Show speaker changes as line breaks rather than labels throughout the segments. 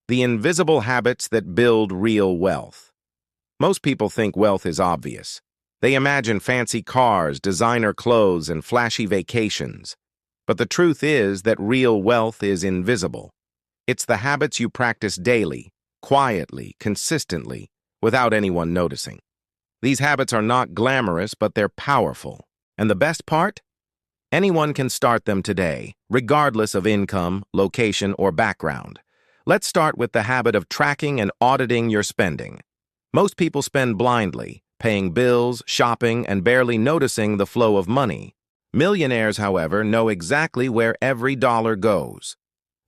The invisible habits that build real wealth. Most people think wealth is obvious. They imagine fancy cars, designer clothes, and flashy vacations. But the truth is that real wealth is invisible. It's the habits you practice daily, quietly, consistently, without anyone noticing. These habits are not glamorous, but they're powerful. And the best part? Anyone can start them today, regardless of income, location, or background. Let's start with the habit of tracking and auditing your spending. Most people spend blindly, paying bills, shopping, and barely noticing the flow of money. Millionaires, however, know exactly where every dollar goes.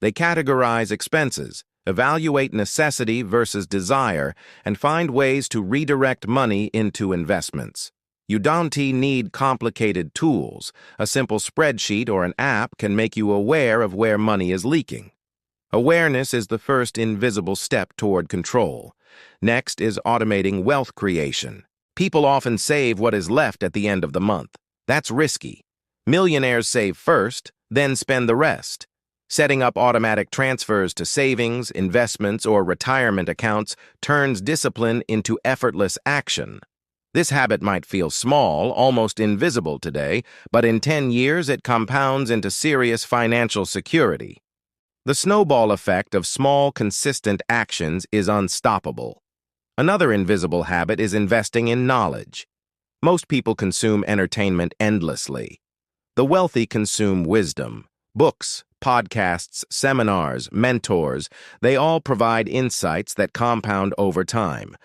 They categorize expenses, evaluate necessity versus desire, and find ways to redirect money into investments. You don't need complicated tools. A simple spreadsheet or an app can make you aware of where money is leaking. Awareness is the first invisible step toward control. Next is automating wealth creation. People often save what is left at the end of the month. That's risky. Millionaires save first, then spend the rest. Setting up automatic transfers to savings, investments, or retirement accounts turns discipline into effortless action. This habit might feel small, almost invisible today, but in 10 years it compounds into serious financial security. The snowball effect of small, consistent actions is unstoppable. Another invisible habit is investing in knowledge. Most people consume entertainment endlessly. The wealthy consume wisdom. Books, podcasts, seminars, mentors, they all provide insights that compound over time.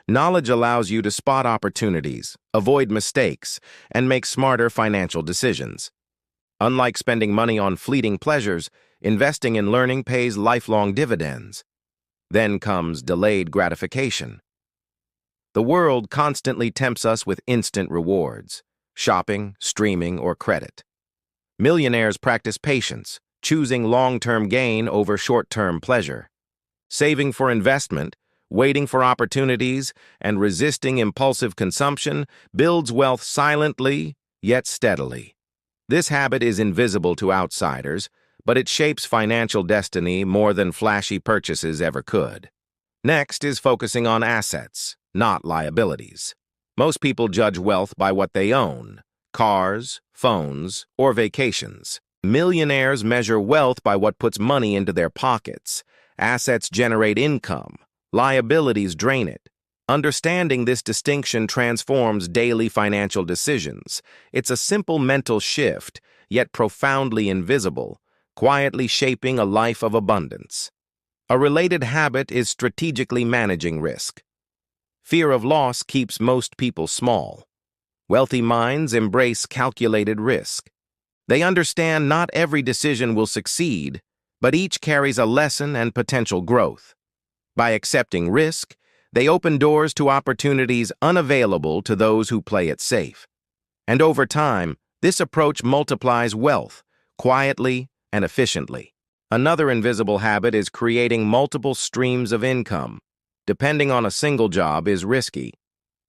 Knowledge allows you to spot opportunities, avoid mistakes, and make smarter financial decisions. Unlike spending money on fleeting pleasures, investing in learning pays lifelong dividends. Then comes delayed gratification. The world constantly tempts us with instant rewards: shopping, streaming, or credit. Millionaires practice patience, choosing long-term gain over short-term pleasure. Saving for investment, waiting for opportunities, and resisting impulsive consumption builds wealth silently, yet steadily. This habit is invisible to outsiders, but it shapes financial destiny more than flashy purchases ever could. Next is focusing on assets, not liabilities. Most people judge wealth by what they own: cars, phones, or vacations. Millionaires measure wealth by what puts money into their pockets. Assets generate income. Liabilities drain it. Understanding this distinction transforms daily financial decisions. It's a simple mental shift, yet profoundly invisible, quietly shaping a life of abundance. A related habit is strategically managing risk. Fear of loss keeps most people small. Wealthy minds embrace calculated risk. They understand not every decision will succeed, but each carries a lesson and potential growth. By accepting risk, they open doors to opportunities unavailable to those who play it safe. And over time, this approach multiplies wealth, quietly and efficiently. Another invisible habit is creating multiple streams of income. Depending on a single job is risky.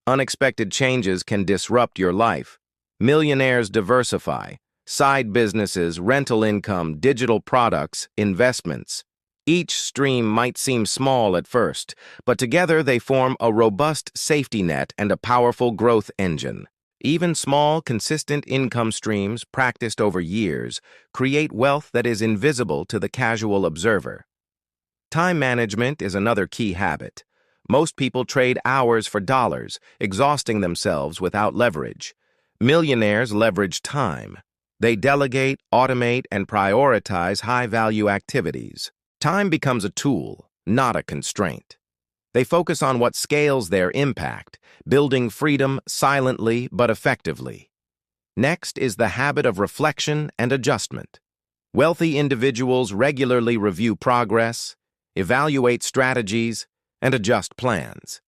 Unexpected changes can disrupt your life. Millionaires diversify: side businesses, rental income, digital products, investments. Each stream might seem small at first, but together they form a robust safety net and a powerful growth engine. Even small, consistent income streams practiced over years create wealth that is invisible to the casual observer. Time management is another key habit. Most people trade hours for dollars, exhausting themselves without leverage. Millionaires leverage time. They delegate, automate, and prioritize high-value activities. Time becomes a tool, not a constraint. They focus on what scales their impact, building freedom silently but effectively. Next is the habit of reflection and adjustment. Wealthy individuals regularly review progress, evaluate strategies, and adjust plans.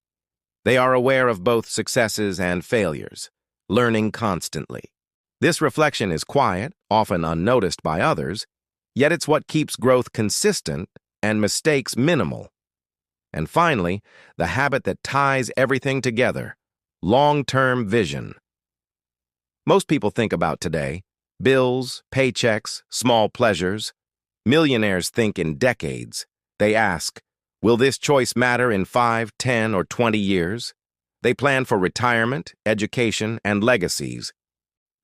They are aware of both successes and failures, learning constantly. This reflection is quiet, often unnoticed by others, yet it's what keeps growth consistent and mistakes minimal. And finally, the habit that ties everything together: long-term vision. Most people think about today: bills, paychecks, small pleasures. Millionaires think in decades. They ask, Will this choice matter in 5, 10, or 20 years? They plan for retirement, education, and legacies.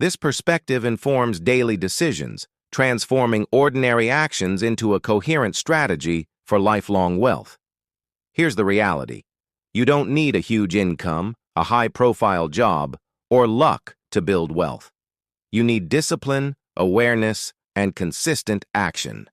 This perspective informs daily decisions, transforming ordinary actions into a coherent strategy for lifelong wealth. Here's the reality. You don't need a huge income, a high-profile job, or luck to build wealth. You need discipline, awareness, and consistent action.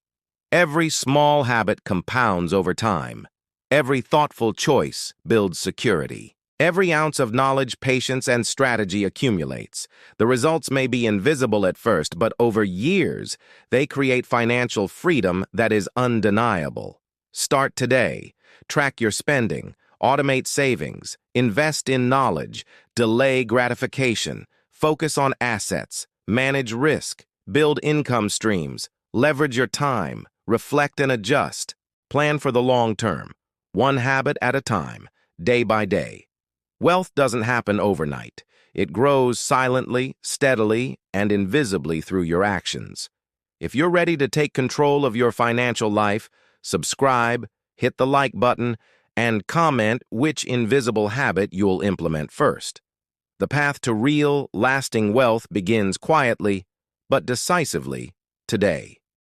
Every small habit compounds over time. Every thoughtful choice builds security. Every ounce of knowledge, patience, and strategy accumulates. The results may be invisible at first, but over years, they create financial freedom that is undeniable. Start today. Track your spending. Automate savings. Invest in knowledge. Delay gratification. Focus on assets. Manage risk. Build income streams. Leverage your time. Reflect and adjust. Plan for the long term. One habit at a time, day by day. Wealth doesn't happen overnight. It grows silently, steadily, and invisibly through your actions. If you're ready to take control of your financial life, subscribe, hit the like button, and comment which invisible habit you'll implement first. The path to real, lasting wealth begins quietly, but decisively, today.